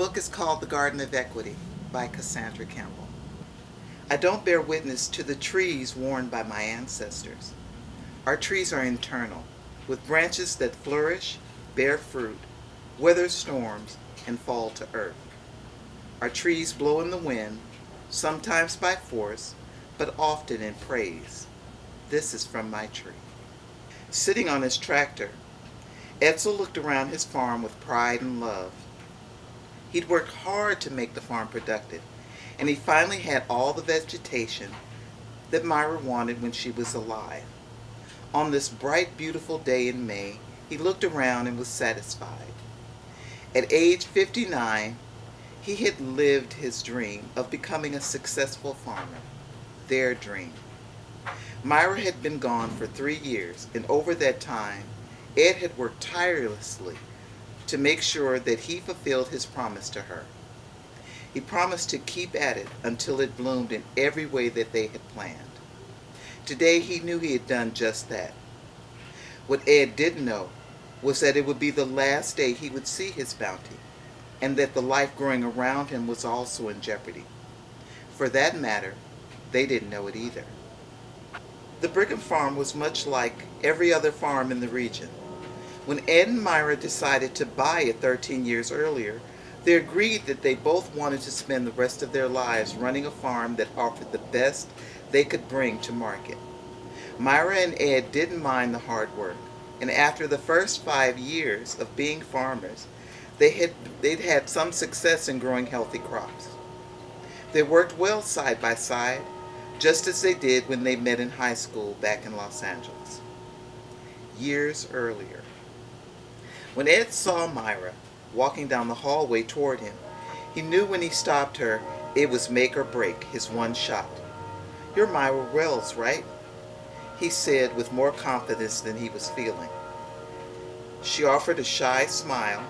book is called The Garden of Equity by Cassandra Campbell. I don't bear witness to the trees worn by my ancestors. Our trees are internal, with branches that flourish, bear fruit, weather storms, and fall to earth. Our trees blow in the wind, sometimes by force, but often in praise. This is from my tree. Sitting on his tractor, Edsel looked around his farm with pride and love. He'd worked hard to make the farm productive, and he finally had all the vegetation that Myra wanted when she was alive. On this bright, beautiful day in May, he looked around and was satisfied. At age 59, he had lived his dream of becoming a successful farmer, their dream. Myra had been gone for 3 years, and over that time, Ed had worked tirelessly to make sure that he fulfilled his promise to her. He promised to keep at it until it bloomed in every way that they had planned. Today he knew he had done just that. What Ed didn't know was that it would be the last day he would see his bounty, and that the life growing around him was also in jeopardy. For that matter, they didn't know it either. The Brigham farm was much like every other farm in the region. When Ed and Myra decided to buy it 13 years earlier, they agreed that they both wanted to spend the rest of their lives running a farm that offered the best they could bring to market. Myra and Ed didn't mind the hard work, and after the first 5 years of being farmers, they'd had some success in growing healthy crops. They worked well side by side, just as they did when they met in high school back in Los Angeles. Years earlier. When Ed saw Myra walking down the hallway toward him, he knew when he stopped her it was make or break, his one shot. "You're Myra Wells, right?" he said with more confidence than he was feeling. She offered a shy smile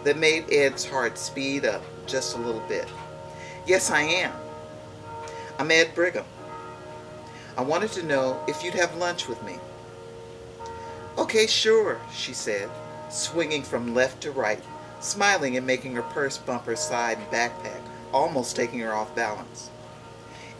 that made Ed's heart speed up just a little bit. "Yes, I am. I'm Ed Brigham. I wanted to know if you'd have lunch with me." "Okay, sure," she said, swinging from left to right, smiling and making her purse bump her side and backpack, almost taking her off balance.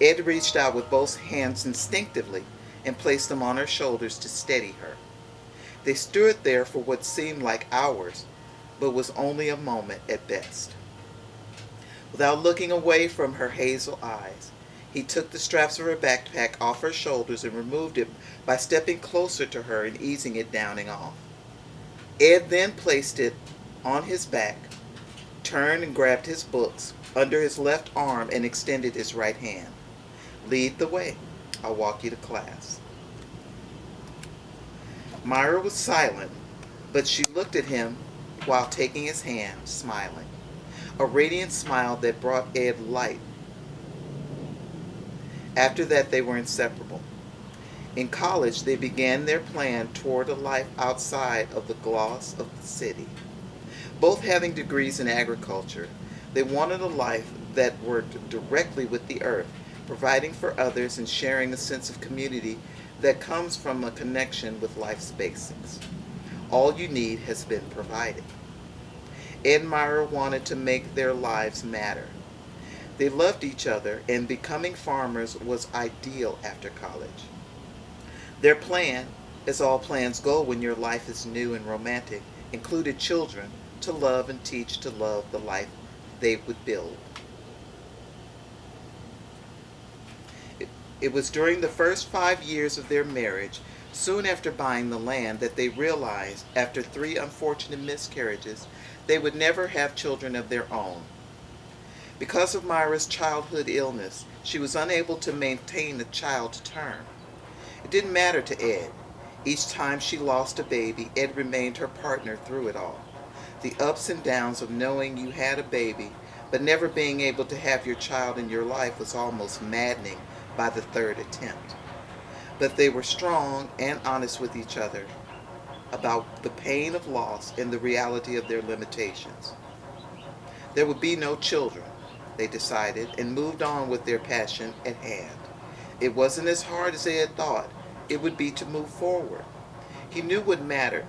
Ed reached out with both hands instinctively and placed them on her shoulders to steady her. They stood there for what seemed like hours, but was only a moment at best. Without looking away from her hazel eyes, he took the straps of her backpack off her shoulders and removed it by stepping closer to her and easing it down and off. Ed then placed it on his back, turned and grabbed his books under his left arm and extended his right hand. "Lead the way. I'll walk you to class." Myra was silent, but she looked at him while taking his hand, smiling. A radiant smile that brought Ed light. After that, they were inseparable. In college, they began their plan toward a life outside of the gloss of the city. Both having degrees in agriculture, they wanted a life that worked directly with the earth, providing for others and sharing a sense of community that comes from a connection with life's basics. All you need has been provided. Ed and Myra wanted to make their lives matter. They loved each other, and becoming farmers was ideal after college. Their plan, as all plans go when your life is new and romantic, included children to love and teach to love the life they would build. It was during the first 5 years of their marriage, soon after buying the land, that they realized, after 3 unfortunate miscarriages, they would never have children of their own. Because of Myra's childhood illness, she was unable to maintain a child to term. It didn't matter to Ed. Each time she lost a baby, Ed remained her partner through it all. The ups and downs of knowing you had a baby, but never being able to have your child in your life was almost maddening by the 3rd attempt. But they were strong and honest with each other about the pain of loss and the reality of their limitations. There would be no children, they decided, and moved on with their passion at hand. It wasn't as hard as they had thought it would be to move forward. He knew what mattered.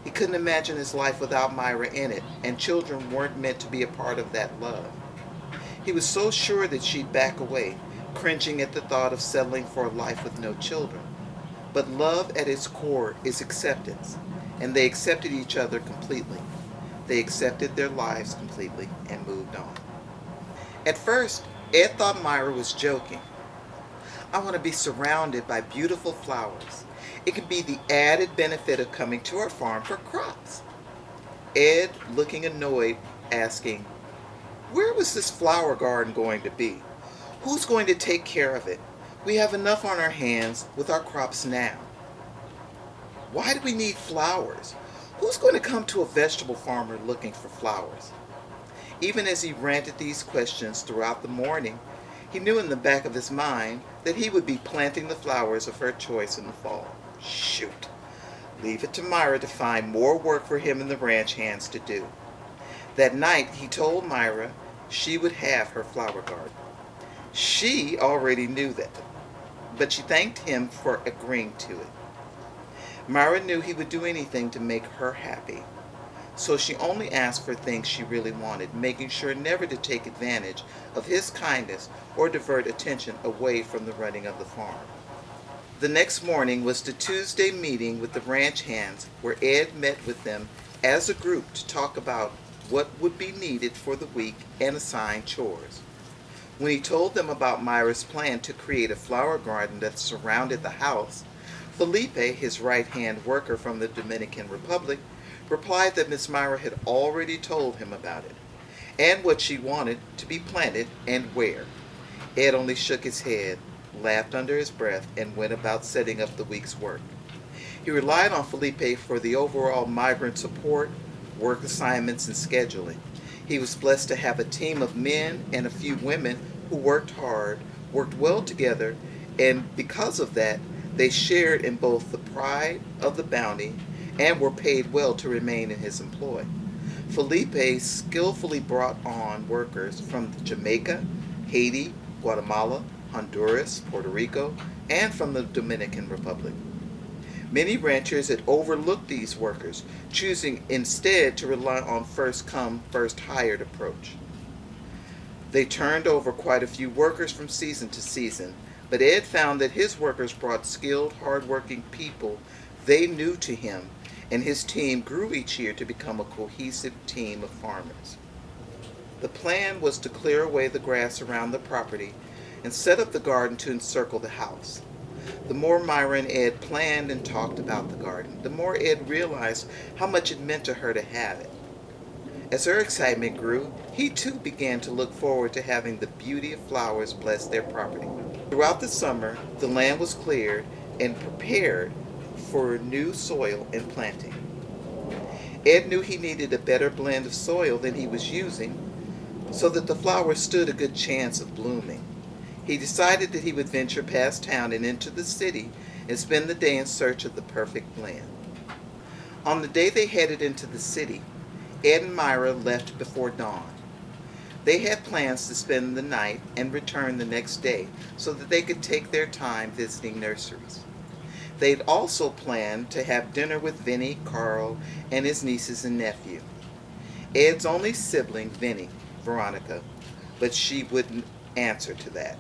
He couldn't imagine his life without Myra in it, and children weren't meant to be a part of that love. He was so sure that she'd back away, cringing at the thought of settling for a life with no children. But love at its core is acceptance, and they accepted each other completely. They accepted their lives completely and moved on. At first, Ed thought Myra was joking. I want to be surrounded by beautiful flowers. It can be the added benefit of coming to our farm for crops. Ed, looking annoyed, asking, where was this flower garden going to be? Who's going to take care of it? We have enough on our hands with our crops now. Why do we need flowers? Who's going to come to a vegetable farmer looking for flowers? Even as he ranted these questions throughout the morning, he knew in the back of his mind that he would be planting the flowers of her choice in the fall. Shoot. Leave it to Myra to find more work for him and the ranch hands to do. That night, he told Myra she would have her flower garden. She already knew that, but she thanked him for agreeing to it. Myra knew he would do anything to make her happy, so she only asked for things she really wanted, making sure never to take advantage of his kindness or divert attention away from the running of the farm. The next morning was the Tuesday meeting with the ranch hands, where Ed met with them as a group to talk about what would be needed for the week and assign chores. When he told them about Myra's plan to create a flower garden that surrounded the house, Felipe, his right-hand worker from the Dominican Republic, replied that Miss Myra had already told him about it, and what she wanted to be planted and where. Ed only shook his head, laughed under his breath, and went about setting up the week's work. He relied on Felipe for the overall migrant support, work assignments, and scheduling. He was blessed to have a team of men and a few women who worked hard, worked well together, and because of that, they shared in both the pride of the bounty and were paid well to remain in his employ. Felipe skillfully brought on workers from Jamaica, Haiti, Guatemala, Honduras, Puerto Rico, and from the Dominican Republic. Many ranchers had overlooked these workers, choosing instead to rely on first-come, first-hired approach. They turned over quite a few workers from season to season, but Ed found that his workers brought skilled, hard-working people they knew to him, and his team grew each year to become a cohesive team of farmers. The plan was to clear away the grass around the property and set up the garden to encircle the house. The more Myra and Ed planned and talked about the garden, the more Ed realized how much it meant to her to have it. As her excitement grew, he too began to look forward to having the beauty of flowers bless their property. Throughout the summer, the land was cleared and prepared for new soil and planting. Ed knew he needed a better blend of soil than he was using so that the flowers stood a good chance of blooming. He decided that he would venture past town and into the city and spend the day in search of the perfect blend. On the day they headed into the city, Ed and Myra left before dawn. They had plans to spend the night and return the next day so that they could take their time visiting nurseries. They'd also planned to have dinner with Vinny, Carl, and his nieces and nephew. Ed's only sibling, Vinny, Veronica, but she wouldn't answer to that,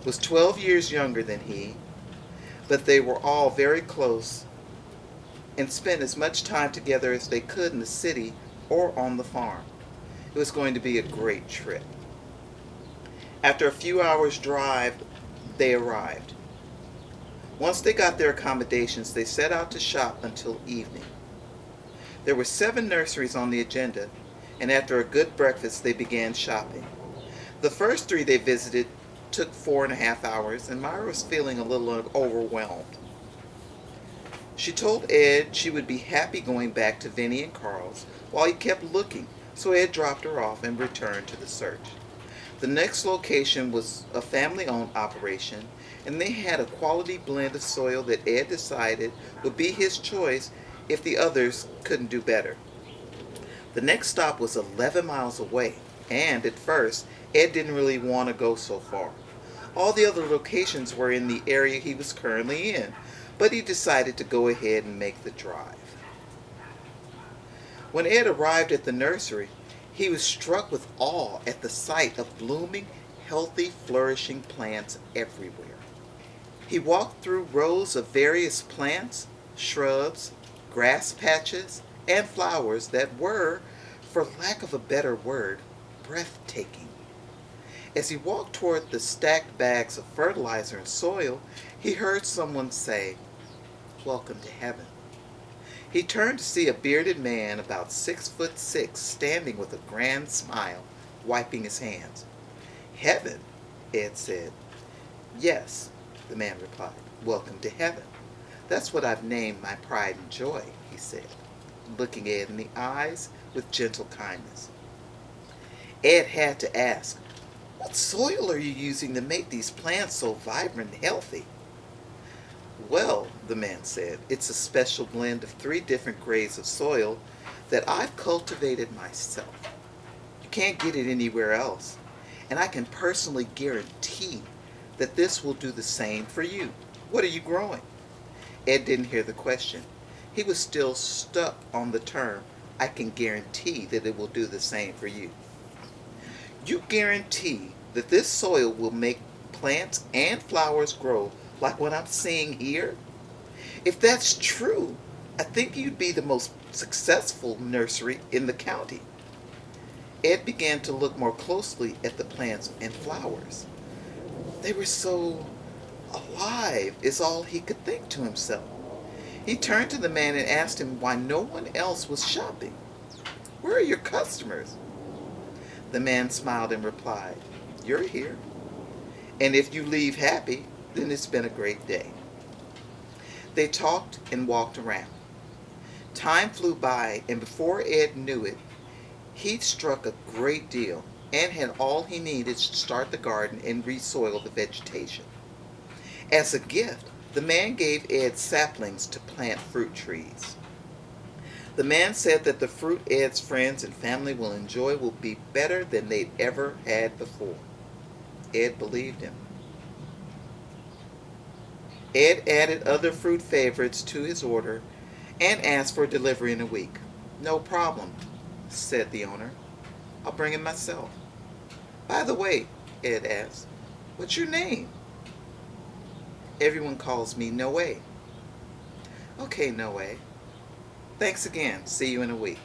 was 12 years younger than he, but they were all very close and spent as much time together as they could in the city or on the farm. It was going to be a great trip. After a few hours' drive, they arrived. Once they got their accommodations, they set out to shop until evening. There were 7 nurseries on the agenda, and after a good breakfast, they began shopping. The first 3 they visited took 4.5 hours, and Myra was feeling a little overwhelmed. She told Ed she would be happy going back to Vinny and Carl's while he kept looking, so Ed dropped her off and returned to the search. The next location was a family-owned operation, and they had a quality blend of soil that Ed decided would be his choice if the others couldn't do better. The next stop was 11 miles away, and at first, Ed didn't really want to go so far. All the other locations were in the area he was currently in, but he decided to go ahead and make the drive. When Ed arrived at the nursery, he was struck with awe at the sight of blooming, healthy, flourishing plants everywhere. He walked through rows of various plants, shrubs, grass patches, and flowers that were, for lack of a better word, breathtaking. As he walked toward the stacked bags of fertilizer and soil, he heard someone say, "Welcome to heaven." He turned to see a bearded man about 6'6" standing with a grand smile, wiping his hands. "Heaven?" Ed said. "Yes," the man replied. "Welcome to heaven. That's what I've named my pride and joy," he said, looking Ed in the eyes with gentle kindness. Ed had to ask, "What soil are you using to make these plants so vibrant and healthy?" "Well," the man said, "it's a special blend of 3 different grades of soil that I've cultivated myself. You can't get it anywhere else, and I can personally guarantee that this will do the same for you. What are you growing?" Ed didn't hear the question. He was still stuck on the term, "I can guarantee that it will do the same for you." "You guarantee that this soil will make plants and flowers grow like what I'm seeing here? If that's true, I think you'd be the most successful nursery in the county." Ed began to look more closely at the plants and flowers. They were so alive, is all he could think to himself. He turned to the man and asked him why no one else was shopping. "Where are your customers?" The man smiled and replied, "You're here. And if you leave happy, then it's been a great day." They talked and walked around. Time flew by, and before Ed knew it, he'd struck a great deal and had all he needed to start the garden and resoil the vegetation. As a gift, the man gave Ed saplings to plant fruit trees. The man said that the fruit Ed's friends and family will enjoy will be better than they'd ever had before. Ed believed him. Ed added other fruit favorites to his order and asked for delivery in a week. "No problem," said the owner. "I'll bring it myself." "By the way," Ed asked, "what's your name?" "Everyone calls me Noe." "Okay, Noe. Thanks again. See you in a week."